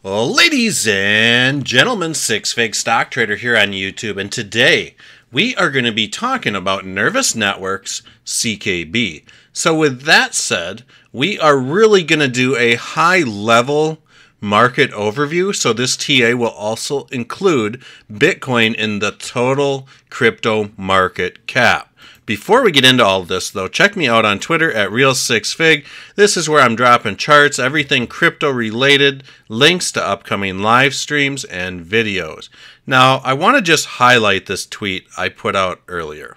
Well, ladies and gentlemen, Six Fig Stock Trader here on YouTube, and today we are going to be talking about Nervous Networks, CKB. So with that said, we are really going to do a high-level market overview, so this TA will also include Bitcoin in the total crypto market cap. Before we get into all of this, though, check me out on Twitter at Real6Fig. This is where I'm dropping charts, everything crypto related, links to upcoming live streams and videos. Now, I want to just highlight this tweet I put out earlier.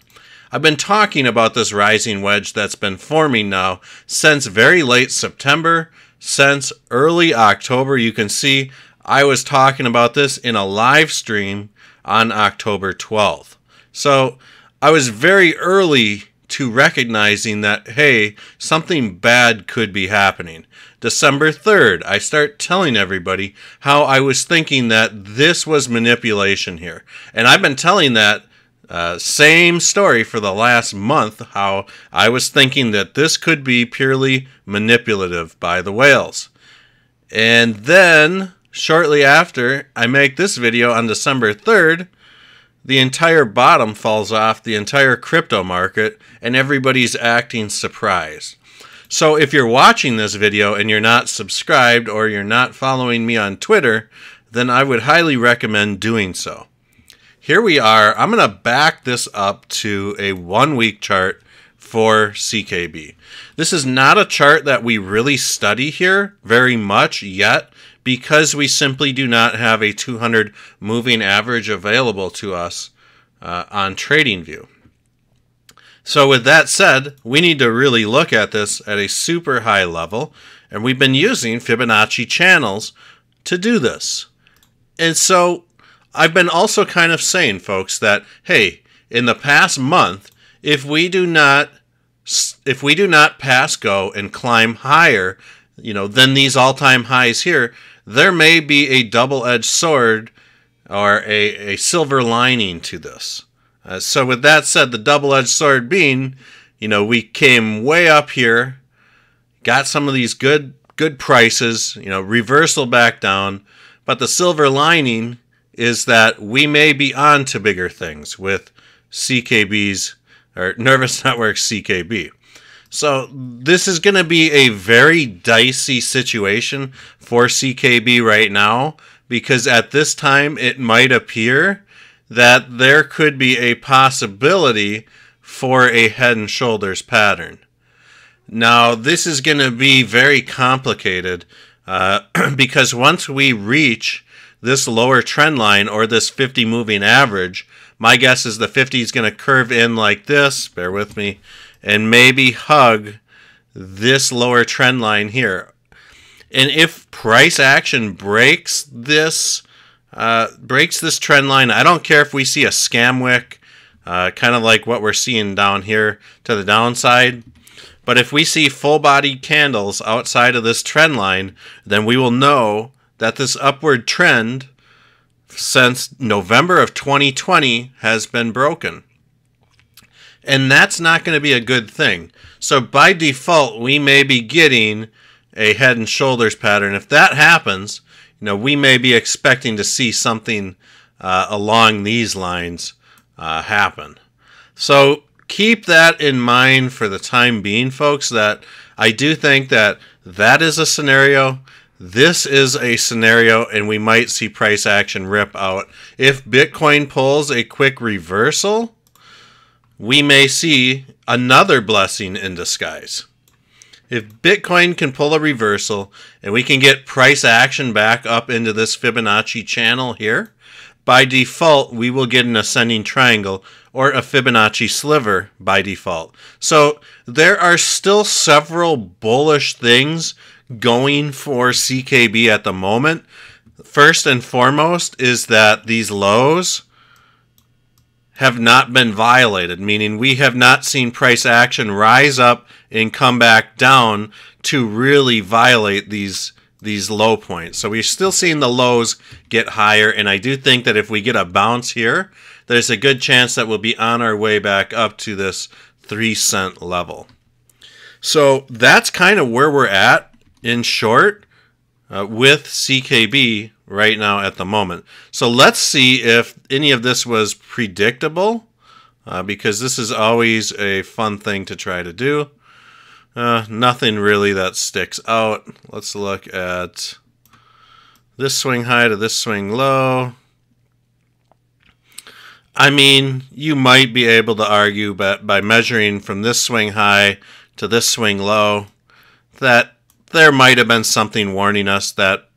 I've been talking about this rising wedge that's been forming now since very late September, since early October. You can see I was talking about this in a live stream on October 12th. So I was very early to recognizing that, hey, something bad could be happening. December 3rd, I start telling everybody how I was thinking that this was manipulation here. And I've been telling that same story for the last month, how I was thinking that this could be purely manipulative by the whales. And then, shortly after I make this video on December 3rd, the entire bottom falls off, the entire crypto market, and everybody's acting surprised. So if you're watching this video and you're not subscribed or you're not following me on Twitter, then I would highly recommend doing so. Here we are. I'm going to back this up to a 1-week chart for CKB. This is not a chart that we really study here very much yet, because we simply do not have a 200 moving average available to us on TradingView. So with that said, we need to really look at this at a super high level, and we've been using Fibonacci channels to do this. And so I've been also kind of saying, folks, that, hey, in the past month, if we do not pass go and climb higher, than these all-time highs here, there may be a double-edged sword or a silver lining to this. So with that said, the double-edged sword being, we came way up here, got some of these good prices, reversal back down, but the silver lining is that we may be on to bigger things with CKB's, or Nervous Networks CKB. So this is going to be a very dicey situation for CKB right now, because at this time it might appear that there could be a possibility for a head and shoulders pattern. Now this is going to be very complicated because once we reach this lower trend line or this 50 moving average, my guess is the 50 is going to curve in like this, bear with me, and maybe hug this lower trend line here. And if price action breaks this trend line, I don't care if we see a scam wick, kind of like what we're seeing down here to the downside. But if we see full-bodied candles outside of this trend line, then we will know that this upward trend since November of 2020 has been broken. And that's not going to be a good thing. So by default, we may be getting a head and shoulders pattern. If that happens, we may be expecting to see something along these lines happen. So keep that in mind for the time being, folks, that I do think that is a scenario. This is a scenario, and we might see price action rip out. If Bitcoin pulls a quick reversal, we may see another blessing in disguise. If Bitcoin can pull a reversal and we can get price action back up into this Fibonacci channel here, by default, we will get an ascending triangle or a Fibonacci sliver by default. So there are still several bullish things going for CKB at the moment. First and foremost is that these lows have not been violated, meaning we have not seen price action rise up and come back down to really violate these low points. So we're still seeing the lows get higher, and I do think that if we get a bounce here, there's a good chance that we'll be on our way back up to this 3-cent level. So that's kind of where we're at in short. with CKB right now at the moment. So let's see if any of this was predictable, because this is always a fun thing to try to do. Nothing really that sticks out. Let's look at this swing high to this swing low. I mean, you might be able to argue, but by measuring from this swing high to this swing low, that there might have been something warning us that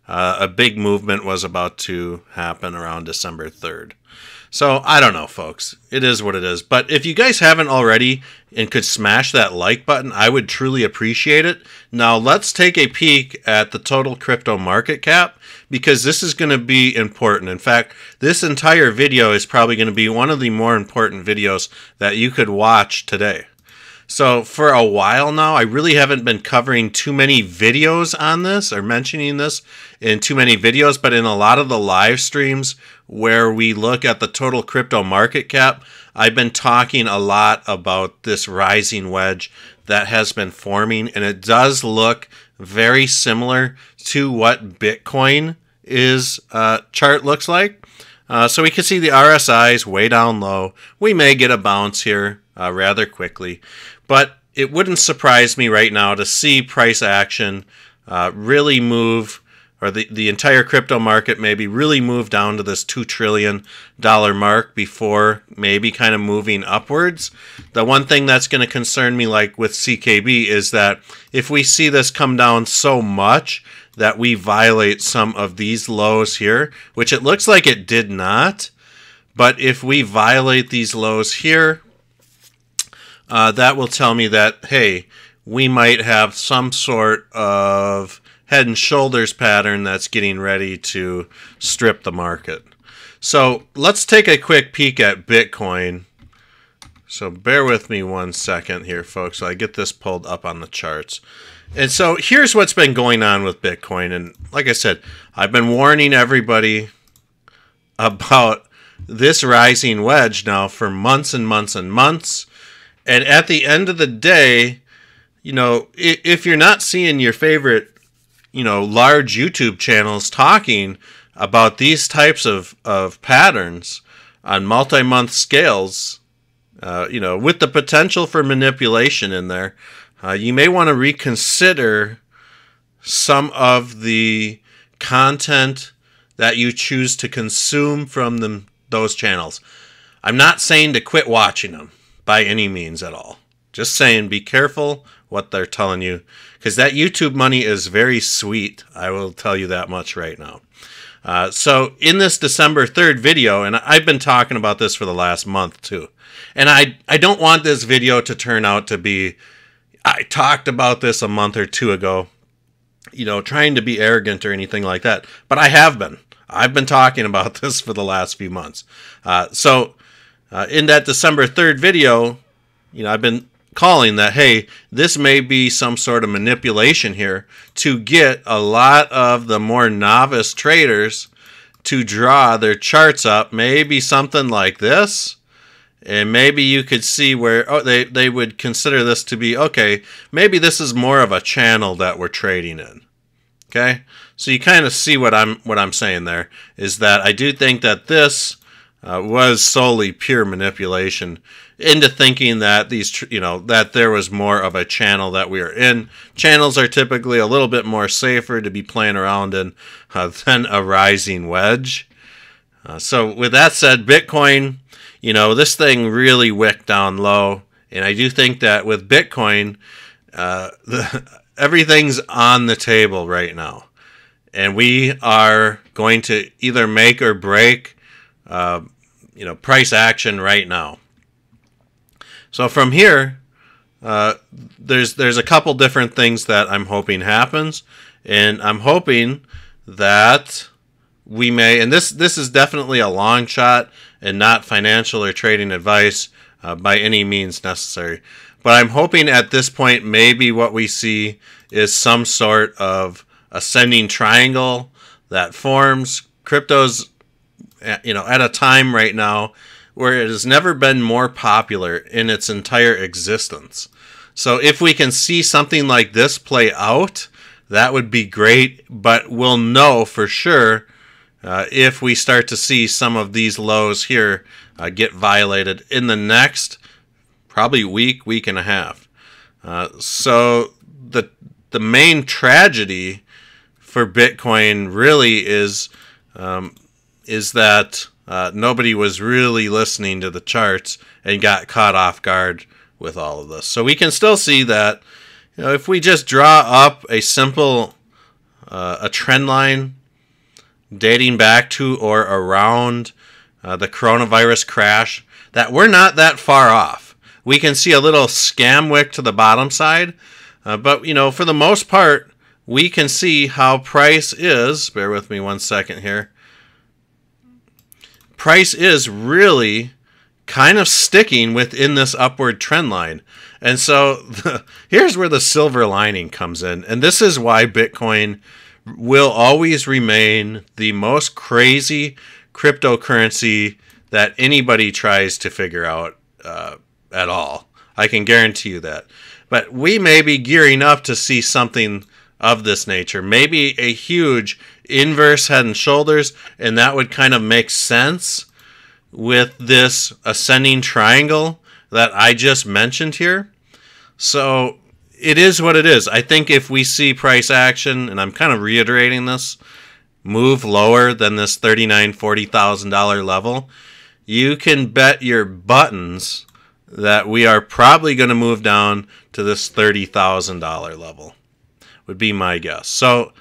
a big movement was about to happen around December 3rd. So, I don't know, folks. It is what it is. But if you guys haven't already and could smash that like button, I would truly appreciate it. Now, let's take a peek at the total crypto market cap, because this is going to be important. In fact, this entire video is probably going to be one of the more important videos that you could watch today. So for a while now, I really haven't been covering too many videos on this or mentioning this in too many videos, but in a lot of the live streams where we look at the total crypto market cap, I've been talking a lot about this rising wedge that has been forming, and it does look very similar to what Bitcoin is chart looks like. So we can see the RSI is way down low. We may get a bounce here rather quickly, but it wouldn't surprise me right now to see price action really move, or the entire crypto market maybe really move down to this $2 trillion mark before maybe kind of moving upwards. The one thing that's going to concern me, like with CKB, is that if we see this come down so much that we violate some of these lows here, which it looks like it did not, but if we violate these lows here, that will tell me that, hey, we might have some sort of head and shoulders pattern that's getting ready to strip the market. So let's take a quick peek at Bitcoin. So bear with me 1 second here, folks, so I get this pulled up on the charts. And so here's what's been going on with Bitcoin. And like I said, I've been warning everybody about this rising wedge now for months and months and months. And at the end of the day, you know, if you're not seeing your favorite, you know, large YouTube channels talking about these types of patterns on multi-month scales, you know, with the potential for manipulation in there, you may want to reconsider some of the content that you choose to consume from those channels. I'm not saying to quit watching them by any means at all. Just saying, be careful what they're telling you, because that YouTube money is very sweet. I will tell you that much right now. So in this December 3rd video, and I've been talking about this for the last month too, and I don't want this video to turn out to be, I talked about this a month or two ago, you know, trying to be arrogant or anything like that, but I have been. I've been talking about this for the last few months. So in that December 3rd video, you know, I've been calling that, hey, this may be some sort of manipulation here to get a lot of the more novice traders to draw their charts up, maybe something like this. And maybe you could see where they would consider this to be, okay, maybe this is more of a channel that we're trading in. Okay? So you kind of see what I'm saying there, is that I do think that this was solely pure manipulation into thinking that these, you know, that there was more of a channel that we are in. Channels are typically a little bit more safer to be playing around in than a rising wedge. So with that said, Bitcoin, you know, this thing really wicked down low, and I do think that with Bitcoin, everything's on the table right now, and we are going to either make or break, you know, price action right now. So from here, there's a couple different things that I'm hoping happens, and I'm hoping that we may, and this is definitely a long shot and not financial or trading advice by any means necessary, but I'm hoping at this point maybe what we see is some sort of ascending triangle that forms. Crypto's, you know, at a time right now where it has never been more popular in its entire existence. So if we can see something like this play out, that would be great, but we'll know for sure if we start to see some of these lows here get violated in the next probably week and a half. So the main tragedy for Bitcoin really is that nobody was really listening to the charts and got caught off guard with all of this. So we can still see that, you know, if we just draw up a simple a trend line dating back to or around the coronavirus crash, that we're not that far off. We can see a little scam wick to the bottom side, but you know, for the most part, we can see how price is. Bear with me 1 second here. Price is really kind of sticking within this upward trend line. And so here's where the silver lining comes in. And this is why Bitcoin will always remain the most crazy cryptocurrency that anybody tries to figure out at all. I can guarantee you that. But we may be gearing up to see something of this nature. Maybe a huge inverse head and shoulders, and that would kind of make sense with this ascending triangle that I just mentioned here. So it is what it is. I think if we see price action, and I'm kind of reiterating this, move lower than this $39,000, $40,000 level, you can bet your buttons that we are probably going to move down to this $30,000 level, would be my guess. So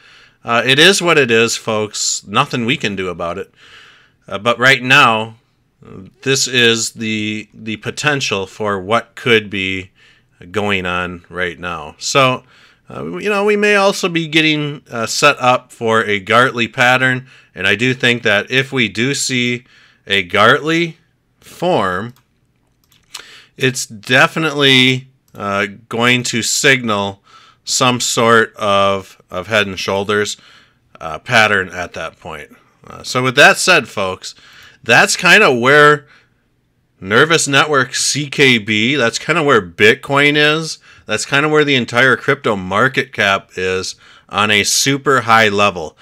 it is what it is, folks. Nothing we can do about it. But right now, this is the potential for what could be going on right now. So, you know, we may also be getting set up for a Gartley pattern. And I do think that if we do see a Gartley form, it's definitely going to signal some sort of head and shoulders pattern at that point. So with that said, folks, that's kind of where Nervous Network CKB, that's kind of where Bitcoin is. That's kind of where the entire crypto market cap is on a super high level.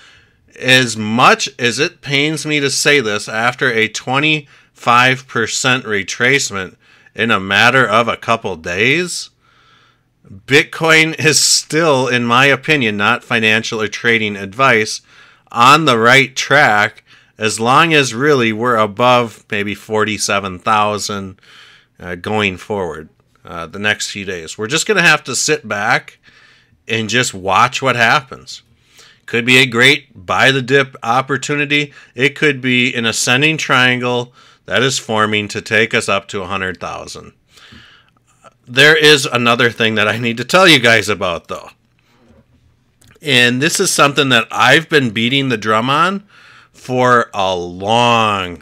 As much as it pains me to say this, after a 25% retracement in a matter of a couple days, Bitcoin is still, in my opinion, not financial or trading advice, on the right track, as long as really we're above maybe 47,000 going forward the next few days. We're just going to have to sit back and just watch what happens. Could be a great buy the dip opportunity. It could be an ascending triangle that is forming to take us up to 100,000. There is another thing that I need to tell you guys about, though. And this is something that I've been beating the drum on for a long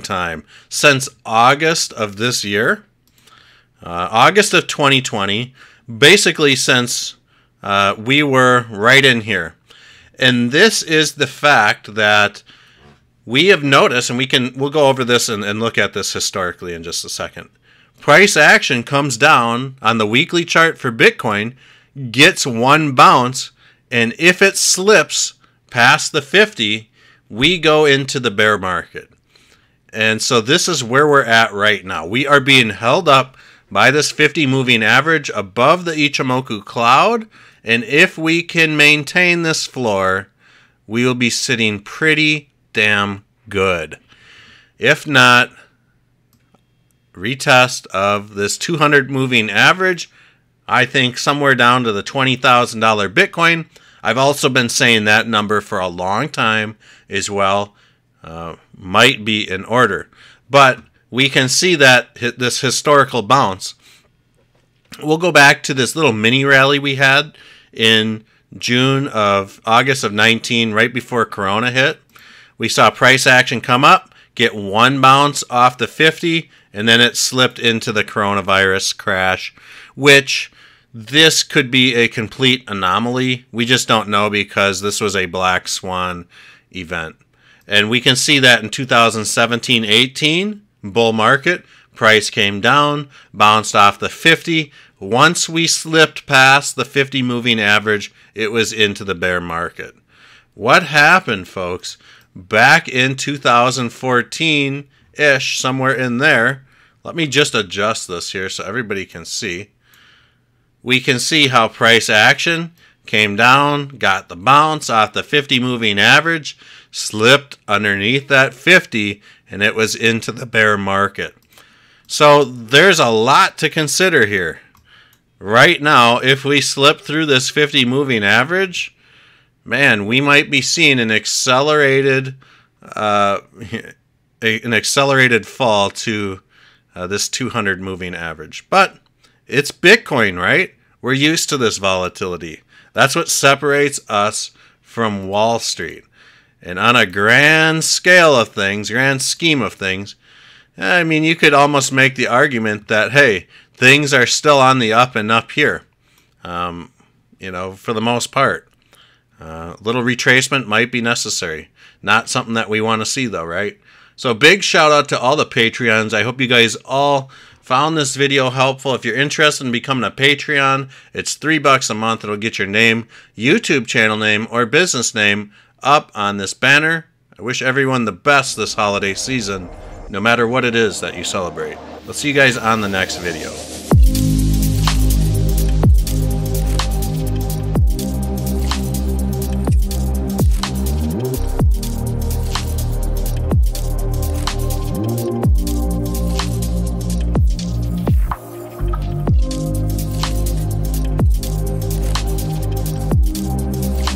time. Since August of this year. August of 2020. Basically since we were right in here. And this is the fact that we have noticed, and we'll go over this and look at this historically in just a second. Price action comes down on the weekly chart for Bitcoin, gets one bounce, and if it slips past the 50, we go into the bear market. And so this is where we're at right now. We are being held up by this 50 moving average above the Ichimoku cloud, and if we can maintain this floor, we will be sitting pretty damn good. If not, retest of this 200 moving average, I think somewhere down to the $20,000 Bitcoin. I've also been saying that number for a long time as well. Might be in order. But we can see that this historical bounce. We'll go back to this little mini rally we had in August of 19, right before Corona hit. We saw price action come up, get one bounce off the 50, and then it slipped into the coronavirus crash, which this could be a complete anomaly. We just don't know because this was a black swan event. And we can see that in 2017-18, bull market, price came down, bounced off the 50, once we slipped past the 50 moving average, it was into the bear market. What happened, folks? Back in 2014-ish, somewhere in there, let me just adjust this here so everybody can see. We can see how price action came down, got the bounce off the 50 moving average, slipped underneath that 50, and it was into the bear market. So there's a lot to consider here. Right now, if we slip through this 50 moving average, man, we might be seeing an accelerated fall to this 200 moving average. But it's Bitcoin, right? We're used to this volatility. That's what separates us from Wall Street. And on a grand scale of things, grand scheme of things, I mean, you could almost make the argument that, hey, things are still on the up and up here, for the most part. A little retracement might be necessary. Not something that we want to see, though, right? So big shout out to all the Patreons. I hope you guys all found this video helpful. If you're interested in becoming a Patreon, it's $3 a month. It'll get your name, YouTube channel name, or business name up on this banner. I wish everyone the best this holiday season, no matter what it is that you celebrate. We'll see you guys on the next video.